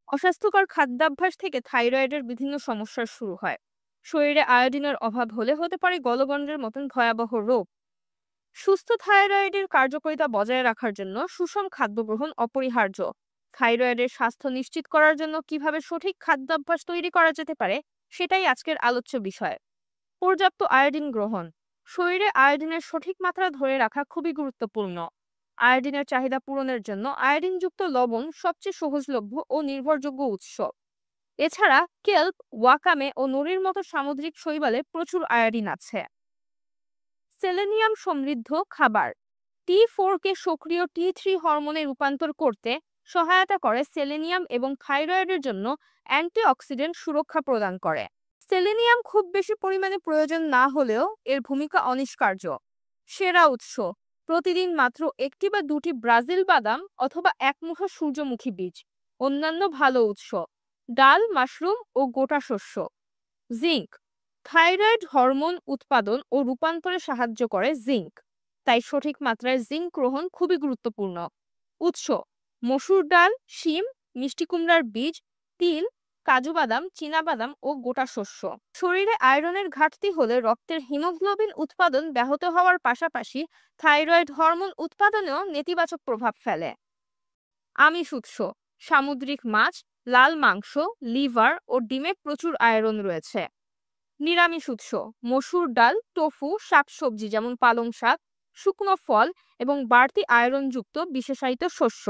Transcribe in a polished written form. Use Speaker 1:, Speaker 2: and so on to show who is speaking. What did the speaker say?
Speaker 1: অস্বাস্থ্যকর খাদ্যাভ্যাস থেকে থাইরয়েডের বিভিন্ন সমস্যার শুরু হয়। শরীরে আয়োডিনের অভাব হলে হতে পারে গলগণ্ডের মতন ভয়াবহ রোগ। সুস্থ থাইরয়েডের কার্যকারিতা বজায় রাখার জন্য সুষম খাদ্য গ্রহণ অপরিহার্য। থাইরয়েডের স্বাস্থ্য নিশ্চিত করার জন্য কিভাবে সঠিক খাদ্যাভ্যাস তৈরি করা যেতে পারে, সেটাই আজকের আলোচ্য বিষয়। পর্যাপ্ত আয়োডিন গ্রহণ। শরীরে আয়োডিনের সঠিক মাত্রা ধরে রাখা খুবই গুরুত্বপূর্ণ। আয়োডিনের চাহিদা পূরণের জন্য আয়োডিনযুক্ত লবণ সবচেয়ে সহজলভ্য ও নির্ভরযোগ্য উৎস। এছাড়া কেল্প, ওয়াকামে ও নড়ির মতো সামুদ্রিক শৈবালে প্রচুর আয়োডিন আছে। সেলেনিয়াম সমৃদ্ধ খাবার। T4 কে সক্রিয় T3 হরমোনে রূপান্তর করতে সহায়তা করে সেলেনিয়াম এবং থাইরয়েডের জন্য অ্যান্টিঅক্সিডেন্ট সুরক্ষা প্রদান করে। সেলেনিয়াম খুব বেশি পরিমাণে প্রয়োজন না হলেও এর ভূমিকা অনস্বীকার্য। সেরা উৎস: প্রতিদিন মাত্র একটি বা দুটি ব্রাজিল বাদাম অথবা এক মুঠো সূর্যমুখী বীজ। অন্যান্য ভালো উৎস: ডাল, মাশরুম ও গোটা শস্য। জিঙ্ক। থাইরয়েড হরমোন উৎপাদন ও রূপান্তরে সাহায্য করে জিঙ্ক, তাই সঠিক মাত্রায় জিঙ্ক গ্রহণ খুবই গুরুত্বপূর্ণ। উৎস: মসুর ডাল, শিম, মিষ্টি কুমড়ার বীজ, তিল, কাজু বাদাম, চীনাবাদাম ও গোটা শস্য। শরীরে আয়রনের ঘাটতি হলে রক্তের হিমোগ্লোবিন উৎপাদন ব্যাহত হওয়ার পাশাপাশি থাইরয়েড হরমোন উৎপাদনেও নেতিবাচক প্রভাব ফেলে। আমিষ উৎস: সামুদ্রিক মাছ, লাল মাংস, লিভার ও ডিমে প্রচুর আয়রন রয়েছে। নিরামিষ উৎস: মসুর ডাল, টোফু, শাকসবজি যেমন পালং শাক, শুকনো ফল এবং বাড়তি আয়রনযুক্ত বিশেষায়িত শস্য।